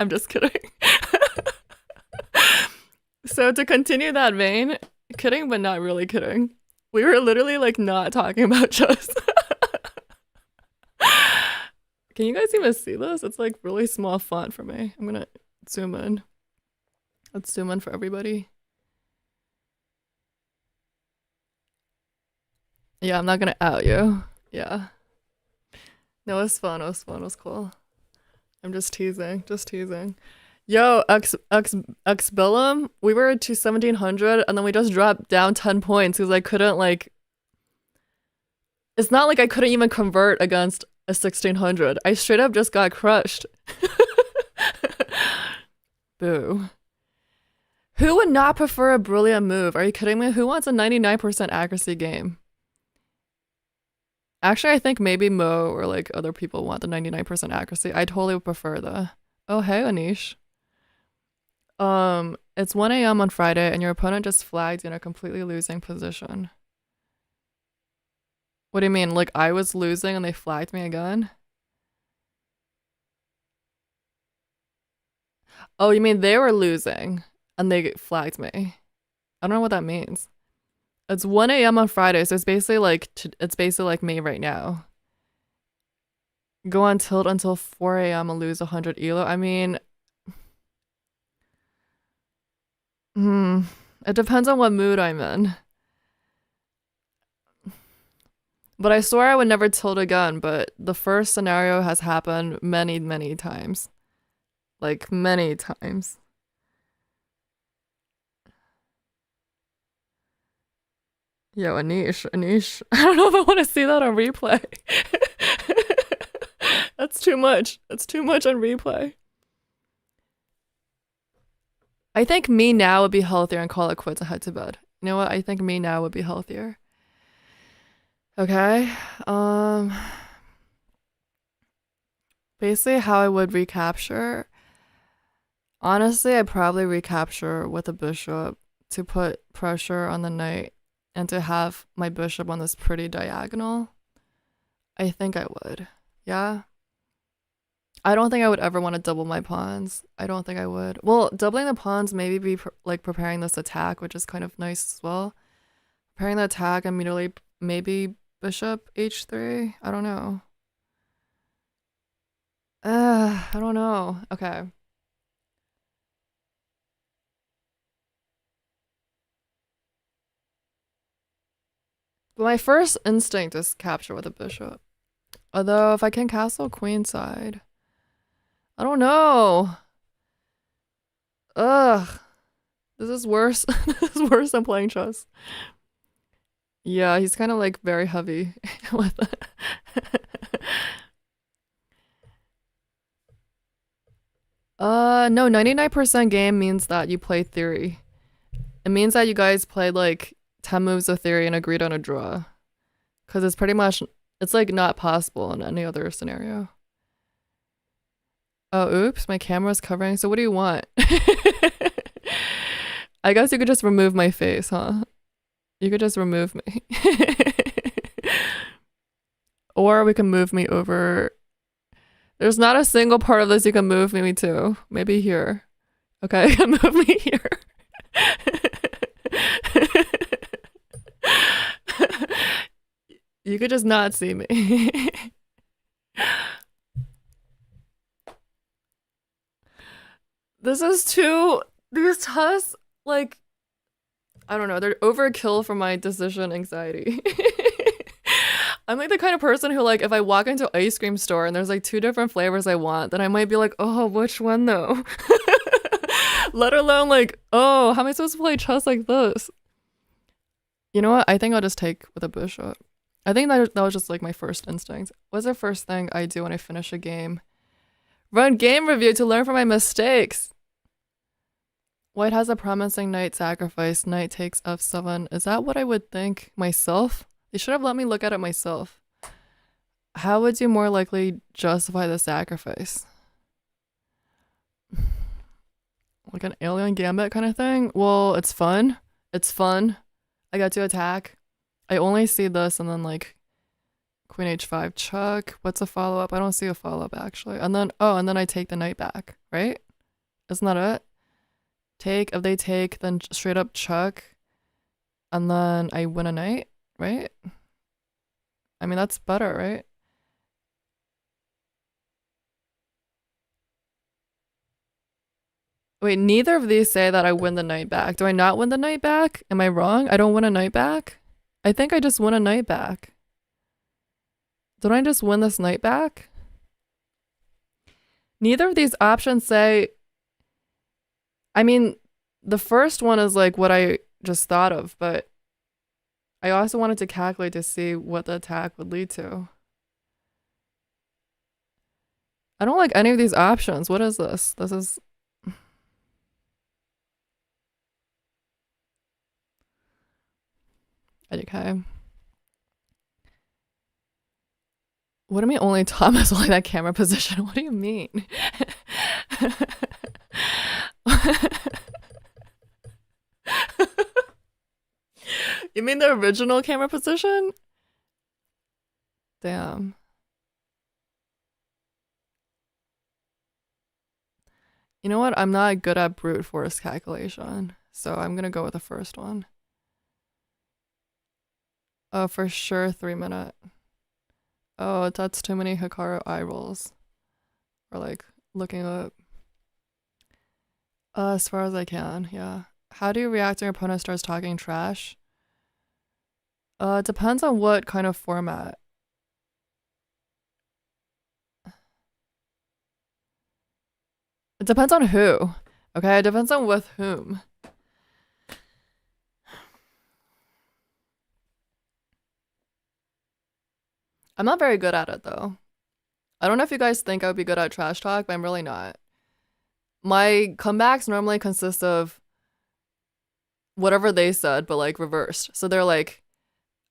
I'm just kidding. So to continue that vein, kidding but not really kidding. We were literally like not talking about chess. Can you guys even see this? It's like really small font for me. I'm gonna zoom in. Let's zoom in for everybody. Yeah, I'm not gonna out you. Yeah. No, it was fun. It was fun. It was cool. I'm just teasing. Just teasing. Yo, X Bellum, we were to 1700 and then we just dropped down 10 points because I couldn't like it's not like I couldn't even convert against a 1600. I straight up just got crushed. Boo. Who would not prefer a brilliant move? Are you kidding me? Who wants a 99% accuracy game? Actually, I think maybe Mo or like other people want the 99% accuracy. I totally would prefer the. Oh, hey, Anish. It's 1 a.m. on Friday and your opponent just flagged in a completely losing position. What do you mean? Like I was losing and they flagged me again? Oh, you mean they were losing and they flagged me? I don't know what that means. It's 1 a.m. on Friday, so it's basically like me right now. Go on tilt until 4 a.m. and lose 100 elo. I mean, it depends on what mood I'm in. But I swore I would never tilt again, but the first scenario has happened many, many times. Like, many times. Yo, Anish. I don't know if I want to see that on replay. That's too much. That's too much on replay. I think me now would be healthier and call it quits and head to bed. You know what? I think me now would be healthier. Okay. Basically how I would recapture. Honestly, I'd probably recapture with a bishop to put pressure on the knight and to have my bishop on this pretty diagonal. I think I would. Yeah. I don't think I would ever want to double my pawns. I don't think I would. Well, doubling the pawns maybe be like preparing this attack, which is kind of nice as well. Preparing the attack immediately, maybe bishop h3. I don't know. I don't know. Okay. But my first instinct is capture with a bishop. Although if I can castle queenside, I don't know. Ugh. This is worse. This is worse than playing chess. Yeah, he's kind of like very heavy with it. No, 99% game means that you play theory. It means that you guys played like 10 moves of theory and agreed on a draw. Because it's pretty much, it's like not possible in any other scenario. Oh, oops, my camera's covering. So what do you want? I guess you could just remove my face, huh? You could just remove me. Or we can move me over. There's not a single part of this you can move me to. Maybe here. Okay, you can move me here. You could just not see me. This is too. These tests, like, I don't know, they're overkill for my decision anxiety. I'm like the kind of person who, like, if I walk into an ice cream store and there's like two different flavors I want, then I might be like, oh, which one though? Let alone like, oh, how am I supposed to play chess like this? You know what? I think I'll just take with a bishop. I think that was just like my first instinct. What's the first thing I do when I finish a game? Run game review to learn from my mistakes. White has a promising knight sacrifice. Knight takes f7. Is that what I would think myself? They should have let me look at it myself. How would you more likely justify the sacrifice? Like an alien gambit kind of thing? Well, it's fun. It's fun. I got to attack. I only see this and then like queen h5 chuck. What's a follow-up? I don't see a follow-up actually. And then, oh, and then I take the knight back, right? Isn't that it? Take, if they take, then straight up chuck, and then I win a night, right? I mean, that's better, right? Wait, neither of these say that I win the night back. Do I not win the night back? Am I wrong? I don't win a night back? I think I just win a night back. Don't I just win this night back? Neither of these options say. I mean, the first one is like what I just thought of, but I also wanted to calculate to see what the attack would lead to. I don't like any of these options. What is this? This is. Okay. What do you mean only Thomas will like that camera position? What do you mean? You mean the original camera position? Damn. You know what? I'm not good at brute force calculation, so I'm gonna go with the first one. Oh, for sure, 3 minute. Oh, that's too many Hikaru eye rolls. Or like looking up. As far as I can, yeah. How do you react when your opponent starts talking trash? It depends on what kind of format. It depends on who. Okay, it depends on with whom. I'm not very good at it though. I don't know if you guys think I would be good at trash talk, but I'm really not. My comebacks normally consist of whatever they said, but like reversed. So they're like,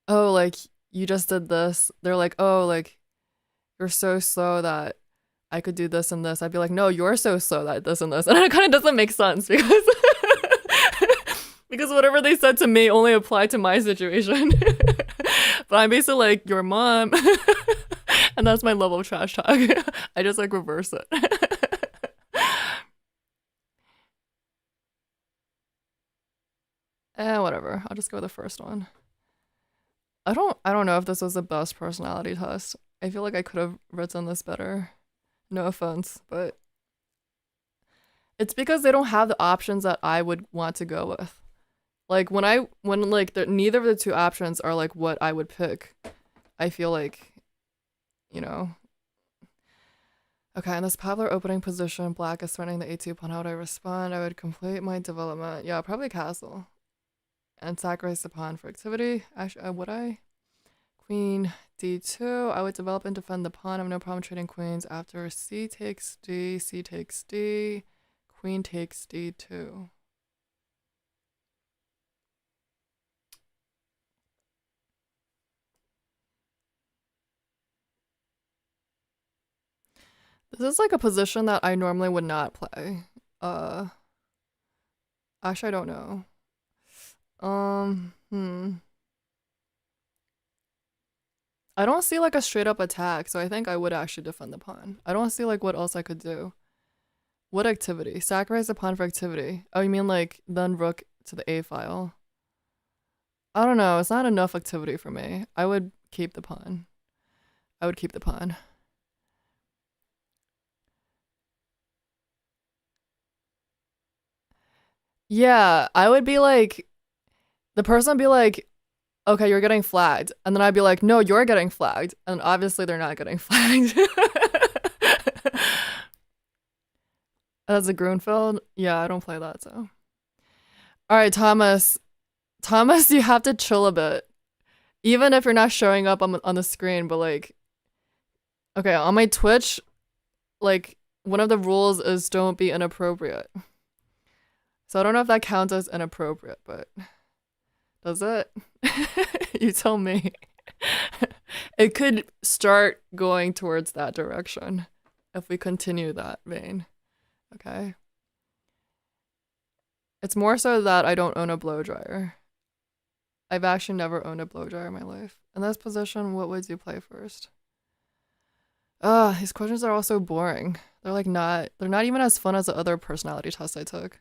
oh, like you just did this. They're like, oh, like you're so slow that I could do this and this. I'd be like, no, you're so slow that this and this. And it kind of doesn't make sense because because whatever they said to me only applied to my situation. But I'm basically like your mom. And that's my level of trash talk. I just like reverse it. Whatever. I'll just go with the first one. I don't know if this was the best personality test. I feel like I could have written this better. No offense, but it's because they don't have the options that I would want to go with. Like when like neither of the two options are like what I would pick. I feel like, you know. Okay, in this popular opening position, black is threatening the a2 pawn. How would I respond? I would complete my development. Yeah, probably castle. And sacrifice the pawn for activity. Actually, would I? Queen d2. I would develop and defend the pawn. I have no problem trading queens after c takes d, c takes d, queen takes d2. This is like a position that I normally would not play. Actually, I don't know. I don't see like a straight up attack, so I think I would actually defend the pawn. I don't see like what else I could do. What activity? Sacrifice the pawn for activity. Oh, you mean like then rook to the a file? I don't know. It's not enough activity for me. I would keep the pawn. I would keep the pawn. Yeah, I would be like, the person would be like, okay, you're getting flagged. And then I'd be like, no, you're getting flagged. And obviously they're not getting flagged. As a Grunfeld? Yeah, I don't play that, so. All right, Thomas. Thomas, you have to chill a bit. Even if you're not showing up on the screen, but like, okay, on my Twitch, like, one of the rules is don't be inappropriate. So I don't know if that counts as inappropriate, but does it? You tell me. It could start going towards that direction if we continue that vein. Okay. It's more so that I don't own a blow dryer. I've actually never owned a blow dryer in my life. In this position, what would you play first? These questions are all so boring. they're not even as fun as the other personality tests I took.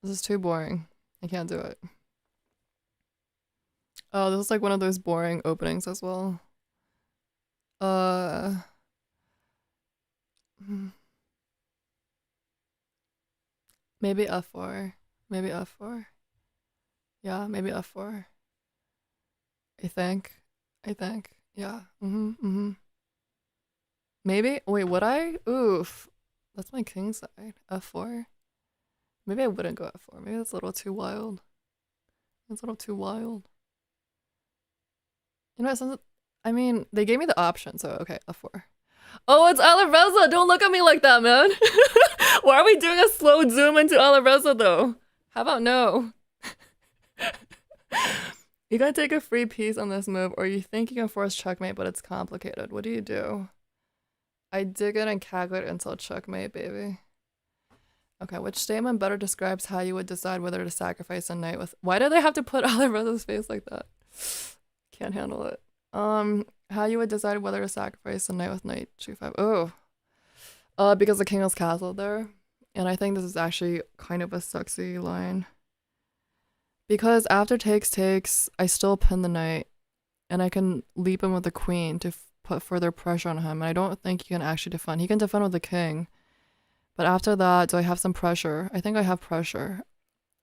This is too boring. I can't do it. Oh, this is like one of those boring openings as well. Uh, maybe F4. Maybe F4. Yeah, maybe F4. I think. I think. Yeah. Maybe. Wait, would I? Oof. That's my king side. F4. Maybe I wouldn't go F4. Maybe that's a little too wild. It's a little too wild. You know what? I mean, they gave me the option, so okay, F4. Oh, it's Alareza! Don't look at me like that, man! Why are we doing a slow zoom into Alareza, though? How about no? You gotta take a free piece on this move, or you think you can force checkmate, but it's complicated. What do you do? I dig in and calculate until checkmate, baby. Okay, which statement better describes how you would decide whether to sacrifice a knight with— Why do they have to put Alareza's face like that? Can't handle it. How you would decide whether to sacrifice a knight with knight g5. Oh. Because the king is castled there. And I think this is actually kind of a sexy line. Because after takes, I still pin the knight. And I can leap him with the queen to put further pressure on him. And I don't think he can actually defend. He can defend with the king. But after that, do I have some pressure? I think I have pressure.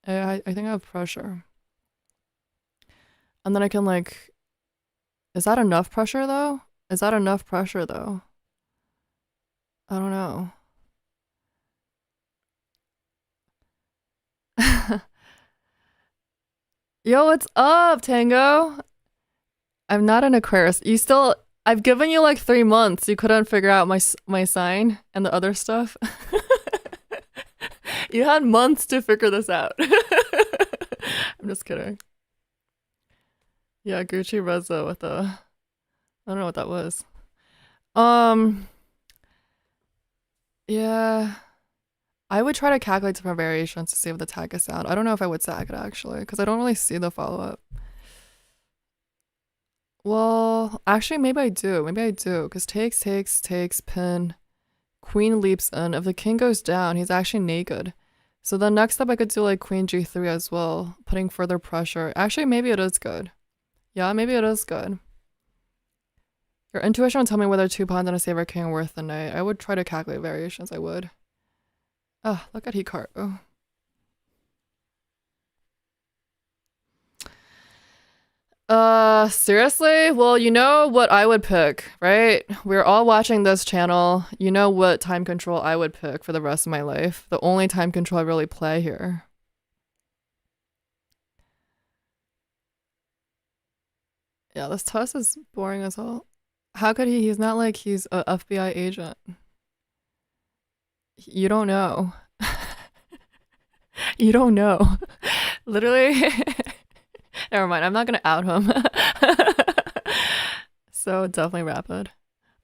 I think I have pressure. And then I can like— Is that enough pressure though? Is that enough pressure though? I don't know. Yo, what's up, Tango? I'm not an Aquarius. I've given you like 3 months. You couldn't figure out my sign and the other stuff. You had months to figure this out. I'm just kidding. Yeah, Gucci Reza with a— I don't know what that was. Yeah. I would try to calculate different variations to see if the tag is sound. I don't know if I would sack it actually, because I don't really see the follow-up. Well, actually, maybe I do. Maybe I do, because takes, pin. Queen leaps in. If the king goes down, he's actually naked. So then next up, I could do like queen g3 as well, putting further pressure. Actually, maybe it is good. Yeah, maybe it is good. Your intuition will tell me whether 2 pawns and a saber king are worth the knight. I would try to calculate variations. I would. Oh, look at Hikaru. Seriously? Well, you know what I would pick, right? We're all watching this channel. You know what time control I would pick for the rest of my life. The only time control I really play here. Yeah, this test is boring as hell. How could he? He's not like he's a FBI agent. You don't know. You don't know. Literally. Never mind, I'm not gonna out him. So definitely rapid.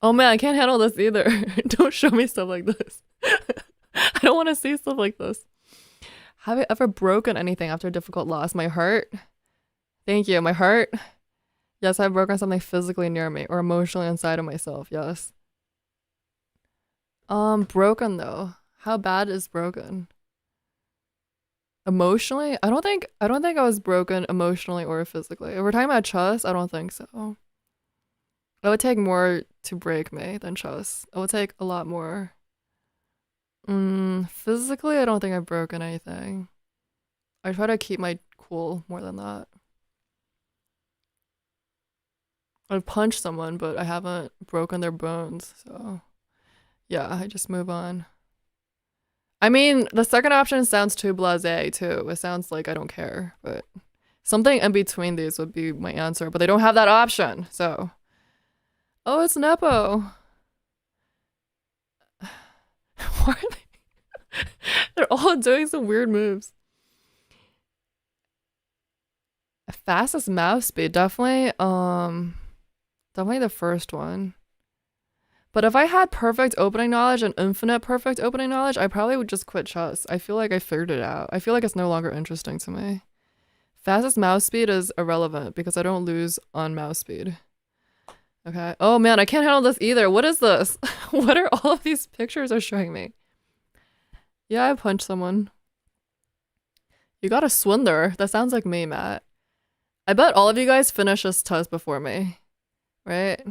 Oh man, I can't handle this either. Don't show me stuff like this. I don't want to see stuff like this. Have I ever broken anything after a difficult loss? My heart? Thank you, my heart? Yes, I've broken something physically near me or emotionally inside of myself, yes. Broken though. How bad is broken? Emotionally? I don't think I was broken emotionally or physically. If we're talking about chess, I don't think so. It would take more to break me than chess. It would take a lot more. Physically, I don't think I've broken anything. I try to keep my cool more than that. I've punched someone, but I haven't broken their bones, so yeah, I just move on. I mean, the second option sounds too blasé too. It sounds like I don't care, but something in between these would be my answer, but they don't have that option, so. Oh, it's Nepo. Why are they? They're all doing some weird moves. Fastest mouse speed, definitely the first one. But if I had perfect opening knowledge and infinite perfect opening knowledge, I probably would just quit chess. I feel like I figured it out. I feel like it's no longer interesting to me. Fastest mouse speed is irrelevant because I don't lose on mouse speed. Okay. Oh man, I can't handle this either. What is this? What are all of these pictures are showing me? Yeah, I punched someone. You got a swindler. That sounds like me, Matt. I bet all of you guys finish this test before me, right?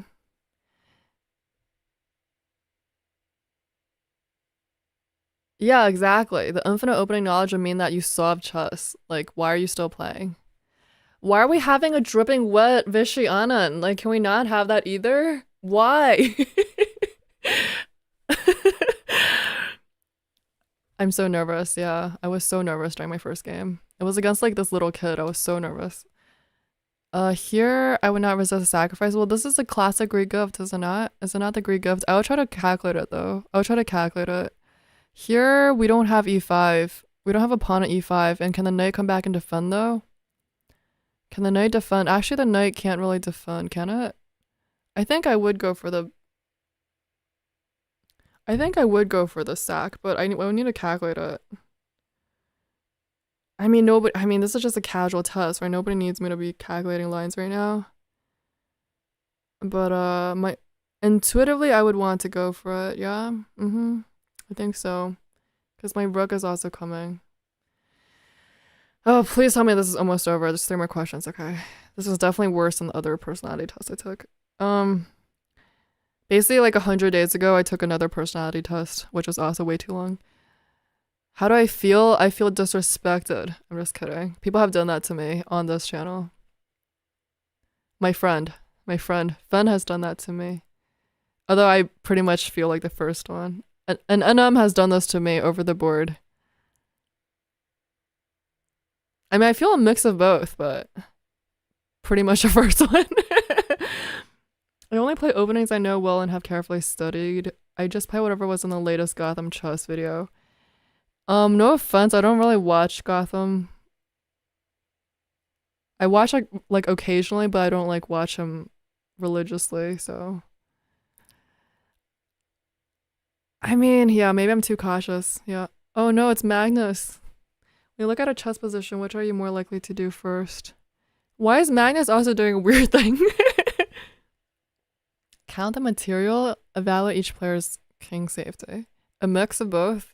Yeah, exactly. The infinite opening knowledge would mean that you solved chess. Like, why are you still playing? Why are we having a dripping wet Vichy Anand? Like, can we not have that either? Why? I'm so nervous. Yeah, I was so nervous during my first game. It was against like this little kid. I was so nervous. Here I would not resist a sacrifice. Well, this is a classic Greek gift, is it not? Is it not the Greek gift? I would try to calculate it though. I would try to calculate it. Here we don't have e5. We don't have a pawn at e5. And can the knight come back and defend though? Can the knight defend? Actually, the knight can't really defend, can it? I think I would go for the. I think I would go for the sack, but I would need to calculate it. I mean, nobody. I mean, this is just a casual test, right? Nobody needs me to be calculating lines right now. But my intuitively, I would want to go for it. Yeah. I think so, because my rook is also coming. Oh, please tell me this is almost over. Just 3 more questions, okay? This is definitely worse than the other personality test I took. Basically, like 100 days ago, I took another personality test, which was also way too long. How do I feel? I feel disrespected. I'm just kidding. People have done that to me on this channel. My friend, Fen has done that to me. Although I pretty much feel like the first one. And NM has done this to me over the board. I mean, I feel a mix of both, but pretty much the first one. I only play openings I know well and have carefully studied. I just play whatever was in the latest Gotham chess video. No offense, I don't really watch Gotham. I watch like occasionally, but I don't like watch him religiously, so. I mean, yeah, maybe I'm too cautious. Yeah. Oh no, it's Magnus. We look at a chess position, which are you more likely to do first? Why is Magnus also doing a weird thing? Count the material, evaluate each player's king safety. A mix of both?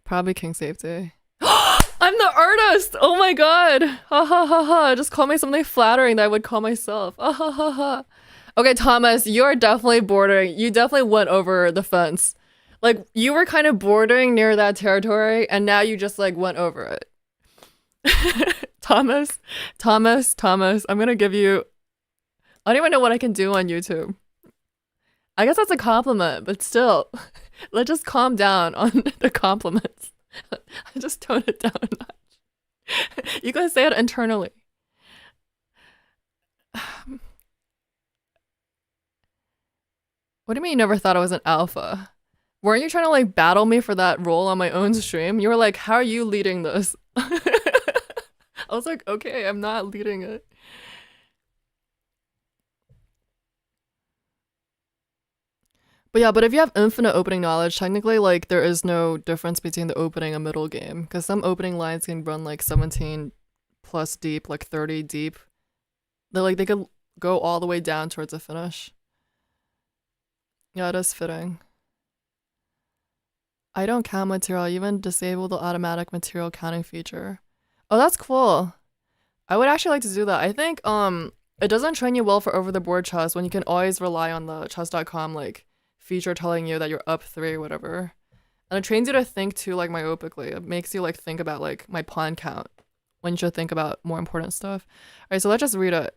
Probably king safety. I'm the artist! Oh my god! Ha ha ha ha. Just call me something flattering that I would call myself. Ha ha ha ha. Okay, Thomas, you're definitely bordering. You definitely went over the fence. Like, you were kind of bordering near that territory, and now you just, like, went over it. Thomas, I'm gonna give you... I don't even know what I can do on YouTube. I guess that's a compliment, but still, let's just calm down on the compliments. I just tone it down a notch. You guys say it internally. What do you mean you never thought I was an alpha? Weren't you trying to like battle me for that role on my own stream? You were like, how are you leading this? I was like, okay, I'm not leading it. But yeah, but if you have infinite opening knowledge, technically, like, there is no difference between the opening and middle game. Because some opening lines can run, like, 17 plus deep, like, 30 deep. They're, like, they could go all the way down towards the finish. Yeah, it is fitting. I don't count material. I even disable the automatic material counting feature. Oh, that's cool. I would actually like to do that. I think, it doesn't train you well for over-the-board chess when you can always rely on the chess.com, like, feature telling you that you're up 3 or whatever. And it trains you to think too, like, myopically. It makes you like think about like my pawn count when you should think about more important stuff. Alright, so let's just read it.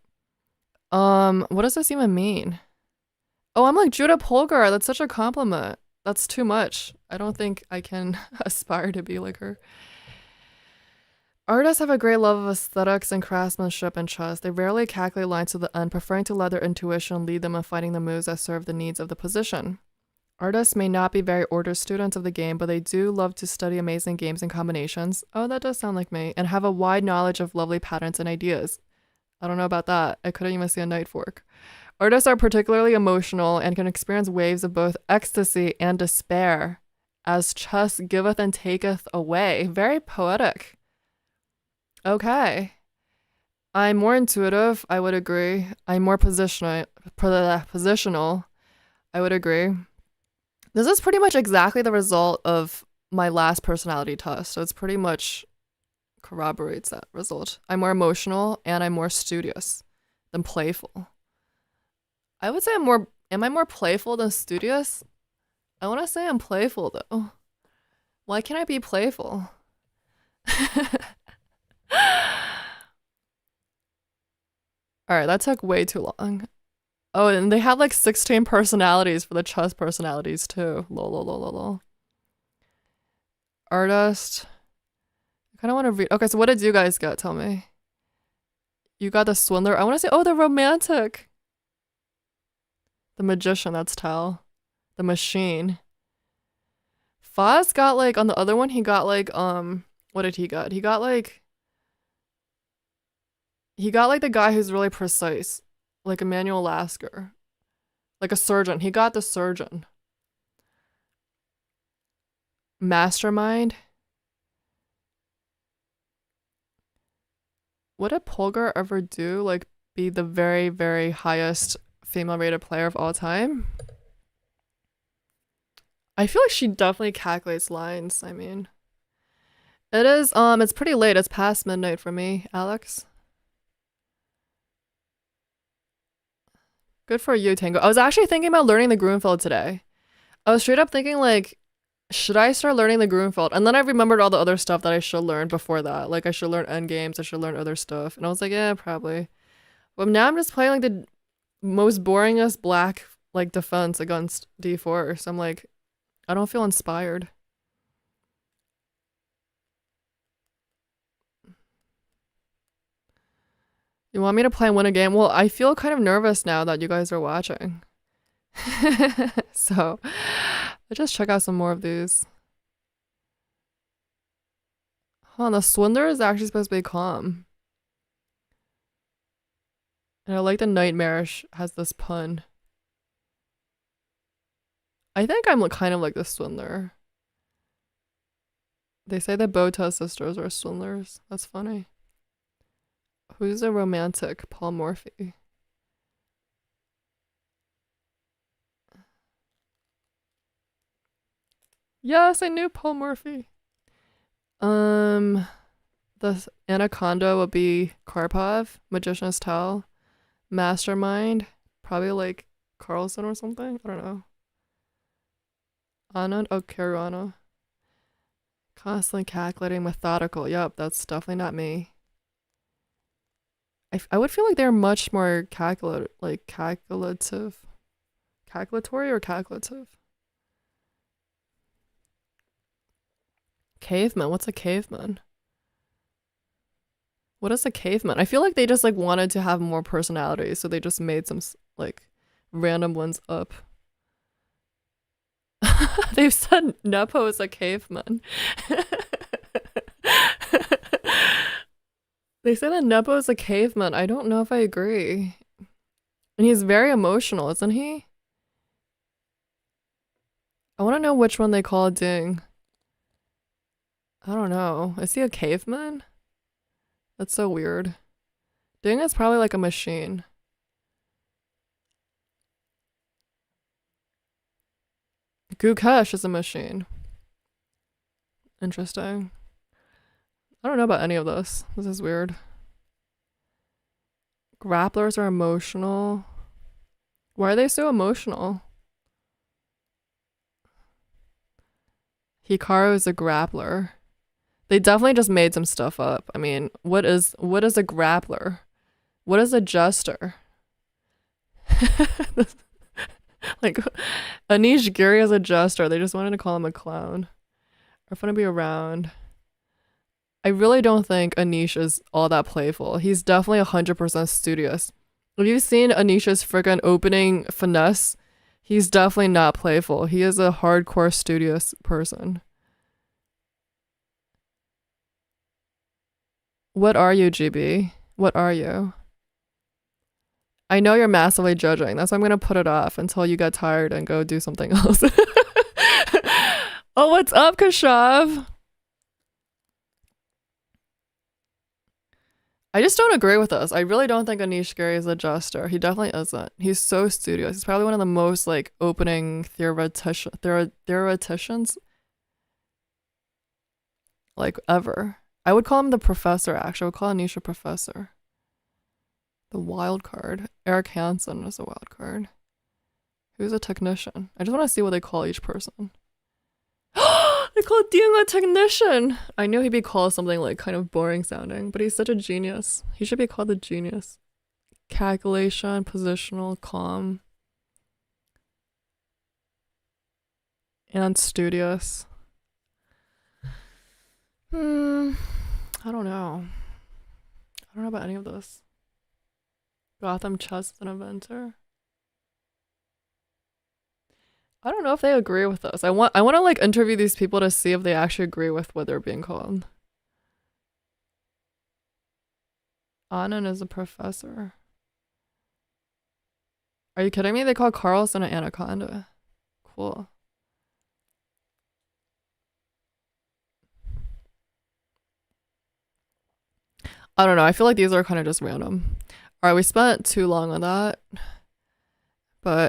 What does this even mean? Oh, I'm like Judah Polgar. That's such a compliment. That's too much. I don't think I can aspire to be like her. Artists have a great love of aesthetics and craftsmanship in chess. They rarely calculate lines to the end, preferring to let their intuition lead them in finding the moves that serve the needs of the position. Artists may not be very ordered students of the game, but they do love to study amazing games and combinations. Oh, that does sound like me. And have a wide knowledge of lovely patterns and ideas. I don't know about that. I couldn't even see a knight fork. Artists are particularly emotional and can experience waves of both ecstasy and despair, as chess giveth and taketh away. Very poetic. Okay. I'm more intuitive, I would agree. I'm more positional, I would agree. This is pretty much exactly the result of my last personality test. So it's pretty much corroborates that result. I'm more emotional and I'm more studious than playful. I would say am I more playful than studious? I want to say I'm playful though. Why can't I be playful? All right, that took way too long. Oh, and they have like 16 personalities for the chess personalities too. Lol, lol, lol, lol, lol. Artist. I kind of want to read. Okay, so what did you guys get? Tell me. You got the swindler. I want to say, oh, the romantic. The magician, that's Tal. The machine. Foz got like, on the other one, he got like, what did he get? He got like the guy who's really precise. Like Emmanuel Lasker. Like a surgeon. He got the surgeon. Mastermind. What did Polgar ever do? Like, be the very, very highest female rated player of all time? I feel like she definitely calculates lines. I mean, it is, it's pretty late. It's past midnight for me, Alex. Good for you, Tango. I was actually thinking about learning the Grunfeld today. I was straight up thinking, like, should I start learning the Grunfeld? And then I remembered all the other stuff that I should learn before that. Like, I should learn endgames, I should learn other stuff. And I was like, yeah, probably. But now I'm just playing, like, the most boringest black, like, defense against d4. So I'm like, I don't feel inspired. You want me to play and win a game? Well, I feel kind of nervous now that you guys are watching. So, let's just check out some more of these. Huh, the swindler is actually supposed to be calm. And I like the nightmarish has this pun. I think I'm kind of like the swindler. They say the Bota sisters are swindlers. That's funny. Who's a romantic? Paul Morphy. Yes, I knew Paul Morphy. The anaconda would be Karpov, Magician's Tell, Mastermind, probably like Carlson or something. I don't know. Anand, oh, Caruana. Constantly calculating, methodical. Yep, that's definitely not me. I would feel like they're much more calculative. Calculatory or calculative? Caveman, what's a caveman? What is a caveman? I feel like they just like wanted to have more personality, so they just made some like random ones up. They've said Nepo is a caveman. They say that Nepo is a caveman. I don't know if I agree. And he's very emotional, isn't he? I want to know which one they call Ding. I don't know. Is he a caveman? That's so weird. Ding is probably like a machine. Gukesh is a machine. Interesting. I don't know about any of this. This is weird. Grapplers are emotional. Why are they so emotional? Hikaru is a grappler. They definitely just made some stuff up. I mean, what is a grappler? What is a jester? Like, Anish Giri is a jester. They just wanted to call him a clown. Or fun to be around. I really don't think Anish is all that playful. He's definitely 100% studious. Have you seen Anish's freaking opening finesse? He's definitely not playful. He is a hardcore studious person. What are you, GB? What are you? I know you're massively judging. That's why I'm going to put it off until you get tired and go do something else. Oh, what's up, Kashav? I just don't agree with this. I really don't think Anish Giri is a jester. He definitely isn't. He's so studious. He's probably one of the most like opening theoreticians like ever. I would call him the professor. Actually, I would call Anish a professor. The wild card. Eric Hansen is a wild card. Who's a technician? I just want to see what they call each person. They call Dean a technician. I knew he'd be called something like kind of boring sounding, but he's such a genius. He should be called a genius. Calculation, positional, calm, and studious. I don't know. I don't know about any of this. Gotham Chess is an inventor. I don't know if they agree with us. I want to like interview these people to see if they actually agree with what they're being called. Anand is a professor. Are you kidding me? They call Carlson an anaconda. Cool. I don't know. I feel like these are kind of just random. All right, we spent too long on that.